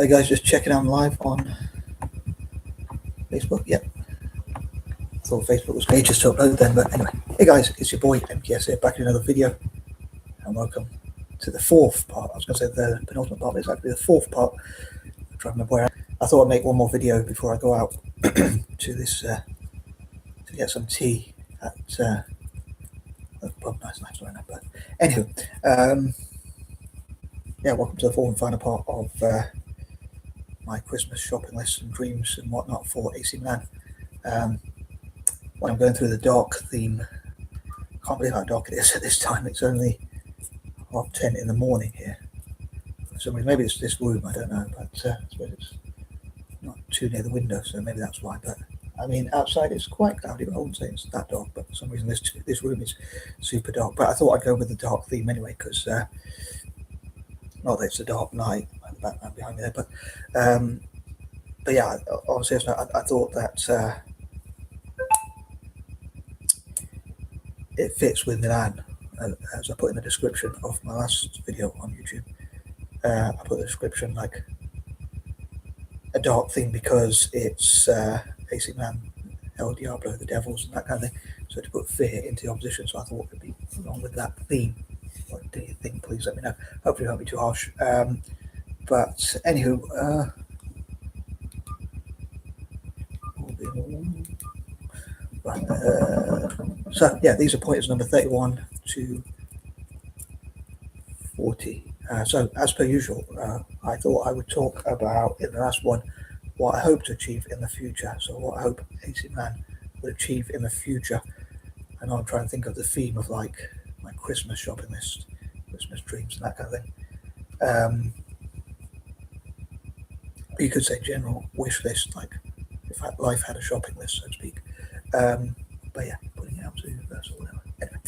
Hey guys, just checking I'm live on Facebook. Yep. I thought Facebook was ages to upload then, but anyway. Hey guys, it's your boy M.K.S here, back in another video, and welcome to the fourth part. I was going to say the penultimate part, but it's actually the fourth part. I'm trying to remember where I thought I'd make one more video before I go out to this to get some tea at the pub. Nice right now. But anywho, yeah, welcome to the fourth and final part of my Christmas shopping list and dreams and whatnot for AC Milan. When I'm going through the dark theme, I can't believe how dark it is at this time. It's only 10:30 in the morning here. For some reason, maybe it's this room, I don't know, but I suppose it's not too near the window, so maybe that's why. But I mean, outside it's quite cloudy, but I wouldn't say it's that dark. But for some reason, this room is super dark. But I thought I'd go with the dark theme anyway, because not that it's a dark night, like the background behind me there, but yeah, obviously, I thought that it fits with Milan, as I put in the description of my last video on YouTube. I put the description like a dark theme because it's AC Milan, El Diablo, the Devils, and that kind of thing. So to put fear into the opposition, so I thought it'd be along with that theme. What do you think? Please let me know. Hopefully, it won't be too harsh. But anywho, right. So yeah, these are pointers number 31 to 40. So as per usual, I thought I would talk about in the last one what I hope to achieve in the future. So what I hope AC Milan will achieve in the future. I know I'm trying to think of the theme of like my Christmas shopping list, Christmas dreams, and that kind of thing. You could say general wish list, like if life had a shopping list, so to speak. But yeah, putting it out to universal, whatever. Anyway,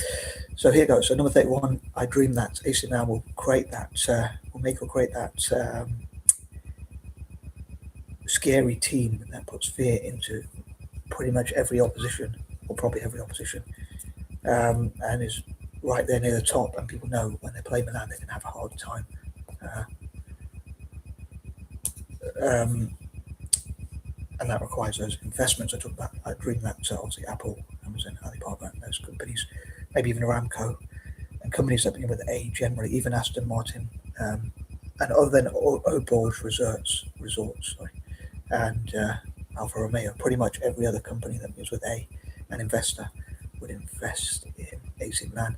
so here goes. So number 31, I dream that AC Milan will create that, scary team that puts fear into pretty much every opposition, or probably every opposition, and is right there near the top. And people know when they play Milan, they can have a hard time. And that requires those investments I talked about. I dream that obviously Apple, Amazon, Alibaba, and those companies, maybe even Aramco, and companies that begin with A generally, even Aston Martin, and other than Oborge resorts, and Alfa Romeo, pretty much every other company that begins with A, an investor would invest in AC Milan,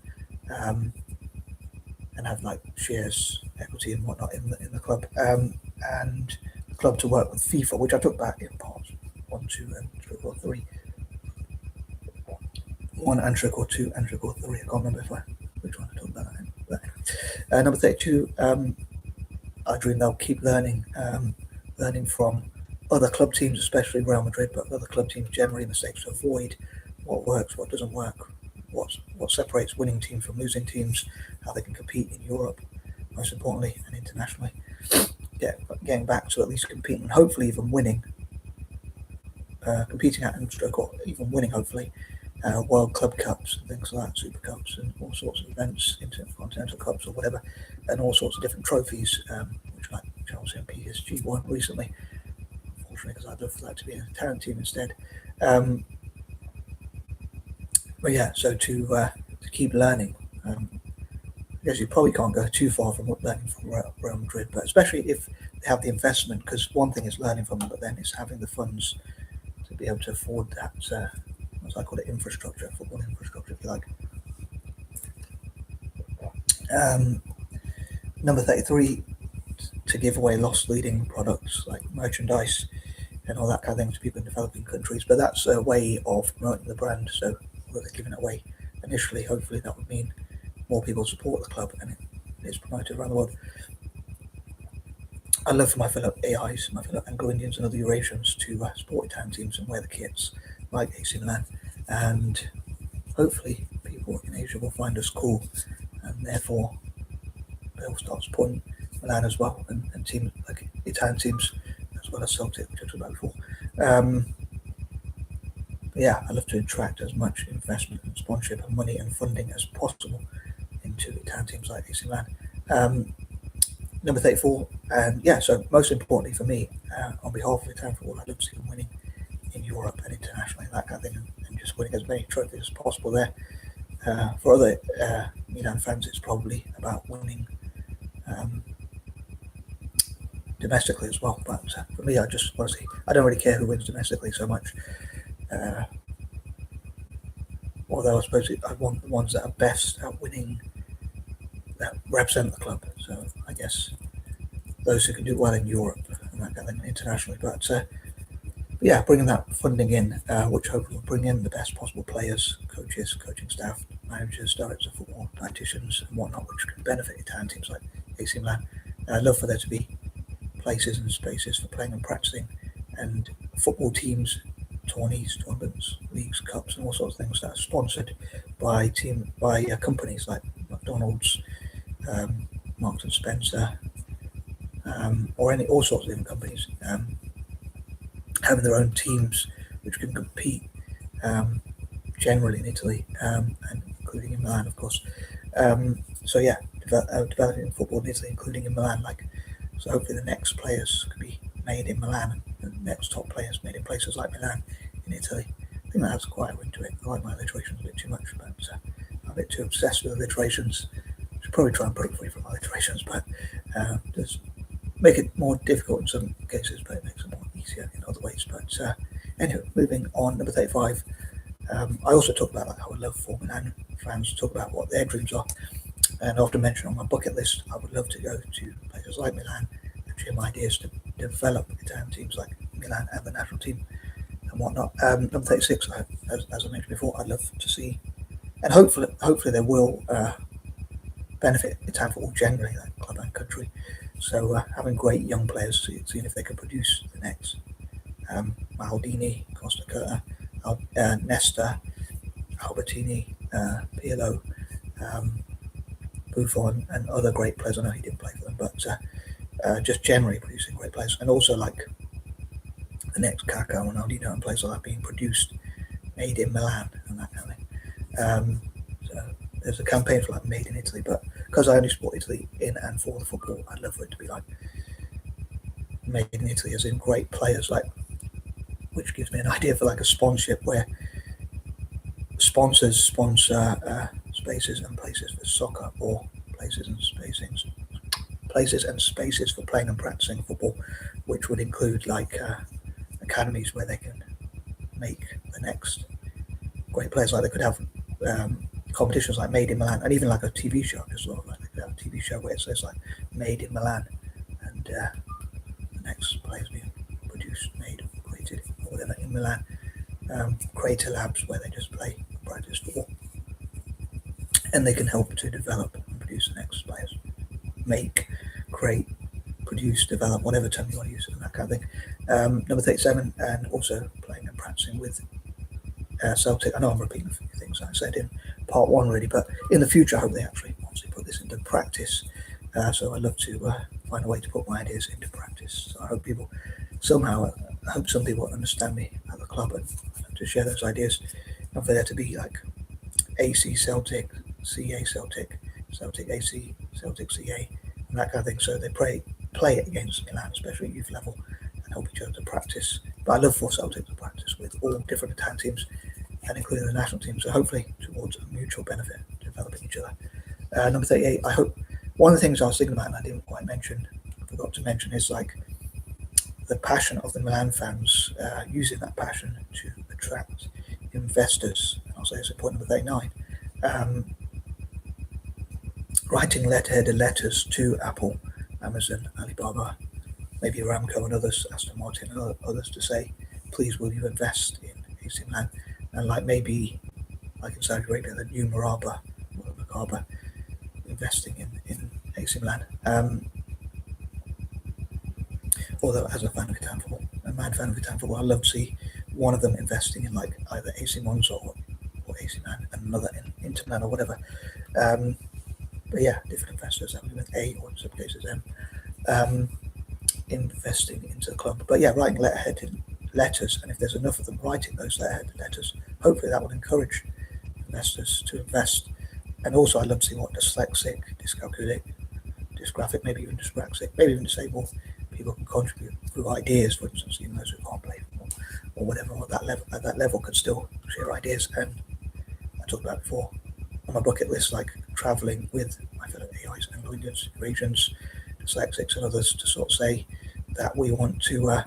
and have like shares, equity, and whatnot in the club, and the club to work with FIFA, which I took back in parts 1, 2, and 3 or 3. 1 and 3 or 2 and 3 or 3. I can't remember which one I talked about. Number 32. I dream they'll keep learning from other club teams, especially Real Madrid, but other club teams generally, mistakes to avoid, what works, what doesn't work, what separates winning teams from losing teams, how they can compete in Europe, most importantly, and internationally. Getting back to at least competing, and hopefully even winning, competing at stroke or even winning, hopefully, World Club Cups and things like that, Super Cups and all sorts of events, Intercontinental Cups or whatever, and all sorts of different trophies, which like Chelsea and PSG won recently, unfortunately, because I'd love for that to be an Italian team instead. But yeah, so to keep learning. I guess you probably can't go too far from learning from Real Madrid, but especially if they have the investment, because one thing is learning from them, but then it's having the funds to be able to afford that, as I call it, infrastructure, football infrastructure, if you like. Number 33, to give away lost leading products like merchandise and all that kind of thing to people in developing countries, but that's a way of promoting the brand, so they're giving it away initially. Hopefully that would mean more people support the club and it is promoted around the world. I'd love for my fellow AIs, my fellow Anglo-Indians and other Eurasians to support Italian teams and wear the kits like AC Milan, and hopefully people in Asia will find us cool, and therefore they'll start supporting Milan as well, and teams like Italian teams as well as Celtic, which I talked about before. Yeah, I'd love to attract as much investment and sponsorship and money and funding as possible into Italian teams like AC Milan. number 34, and yeah, so most importantly for me, on behalf of Italian football, I'd love to see them winning in Europe and internationally, that kind of thing, and just winning as many trophies as possible there. For other Milan fans, it's probably about winning domestically as well. But for me, I just want to see. I don't really care who wins domestically so much. Although I suppose I want the ones that are best at winning, that represent the club. So I guess those who can do well in Europe and that kind of thing internationally. But yeah, bringing that funding in, which hopefully will bring in the best possible players, coaches, coaching staff, managers, directors of football, dietitians, and whatnot, which can benefit Italian teams like AC Milan. I'd love for there to be places and spaces for playing and practicing, and football teams, tourneys, tournaments, leagues, cups, and all sorts of things that are sponsored by companies like McDonald's, Marks and Spencer, or all sorts of different companies, having their own teams which can compete generally in Italy, and including in Milan, of course. So yeah, developing football in Italy, including in Milan, so hopefully the next players could be made in Milan, and the next top players made in places like Milan in Italy. I think that adds quite a ring to it. I like my alliterations a bit too much, but I'm a bit too obsessed with alliterations. I should probably try and break free from alliterations, but just make it more difficult in some cases, but it makes it more easier in other ways. But anyway, moving on, number 35. I also talk about how I love for Milan fans to talk about what their dreams are. And often mentioned on my bucket list, I would love to go to places like Milan and share my ideas to develop Italian teams like Milan and the national team and whatnot. Number 36, as I mentioned before, I'd love to see, and hopefully they will benefit Italian football generally, like club and country. So having great young players, seeing if they can produce the next Maldini, Costa Curta, Nesta, Albertini, Pirlo, Buffon, and other great players. I know he didn't play for them, but just generally producing great players, and also like the next Kaká, Ronaldinho, and players like that being produced, made in Milan, and that kind of thing. So there's a campaign for like made in Italy, but because I only support Italy in and for the football, I'd love for it to be like made in Italy, as in great players, which gives me an idea for like a sponsorship where sponsors sponsor spaces and places for soccer, or places and spaces for playing and practicing football, which would include like academies where they can make the next great players. Like they could have competitions like Made in Milan, and even like a TV show as well. Like they could have a TV show where it says like Made in Milan, and the next players being produced, made, created, or whatever in Milan. Creator labs where they just play and practice football, and they can help to develop and produce the next players. Make, create, produce, develop, whatever term you want to use, and that kind of thing. Number 37, and also playing and practicing with Celtic. I know I'm repeating a few things I said in part one already, but in the future I hope they actually put this into practice. So I'd love to find a way to put my ideas into practice. So I hope some people understand me at the club and to share those ideas, and for there to be like AC Celtic, CA Celtic, Celtic AC, Celtic CA, and that kind of thing. So they play against Milan, especially at youth level, and help each other to practice. But I love for Celtic to practice with all different Italian teams, and including the national team. So hopefully towards a mutual benefit, developing each other. Number 38, I hope one of the things I was thinking about and I didn't quite forgot to mention, is like the passion of the Milan fans, using that passion to attract investors. And I'll say it's point number 39. Writing letterheaded letters to Apple, Amazon, Alibaba, maybe Aramco and others, Aston Martin and others, to say, please will you invest in AC Milan? And like maybe like in Saudi Arabia, the new Maraba investing in AC Milan. Although as a fan of Italian football, I'd love to see one of them investing in like either AC Monza or AC Milan, and another in Inter Milan or whatever. But yeah, different investors, that would be A, or in some cases M, investing into the club. But yeah, writing letterheaded letters, and if there's enough of them writing those letterheaded letters, hopefully that will encourage investors to invest. And also I'd love to see what dyslexic, dyscalculic, dysgraphic, maybe even dyspraxic, maybe even disabled people can contribute with ideas, for instance, even those who can't play or whatever, or at that level could still share ideas. And I talked about before on my bucket list, like traveling with my fellow AIs and Angloidians, Eurasians, dyslexics, and others, to sort of say that we want to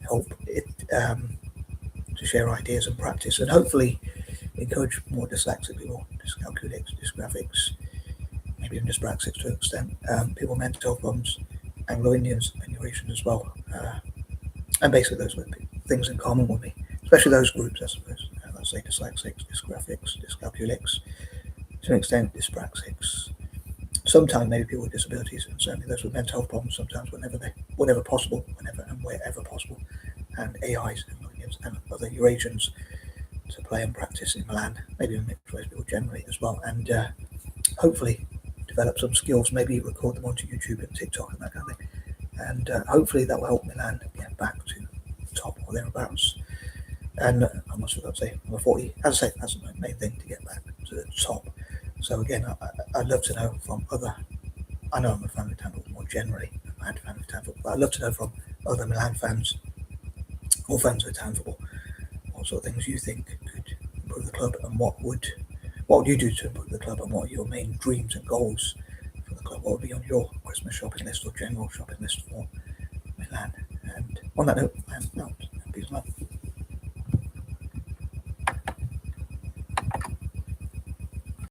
help it to share ideas and practice, and hopefully encourage more dyslexic people, dyscalculics, dysgraphics, maybe even dyspraxics to an extent, people with mental health problems, Anglo-Indians and Eurasians as well, and basically those with things in common with me, especially those groups, I suppose. Let's say dyslexics, dysgraphics, dyscalculics, to an extent dyspraxics, sometimes maybe people with disabilities, and certainly those with mental health problems, sometimes whenever possible, whenever and wherever possible, and AIs and other Eurasians to play and practice in Milan, maybe in mixed race people generally as well, and hopefully develop some skills, maybe record them onto YouTube and TikTok and that kind of thing, and hopefully that will help Milan get back to the top or thereabouts. And I must have got to say, I'm 40, as I say, that's the main thing, to get back to the top. So again, I'd love to know from other, I know I'm a fan of Tampa more generally, I'm a mad fan of Tampa, but I'd love to know from other Milan fans or fans of Town football what sort of things you think could improve the club, and what would you do to improve the club, and what are your main dreams and goals for the club? What would be on your Christmas shopping list or general shopping list for Milan? And on that note, I am out. Peace and love.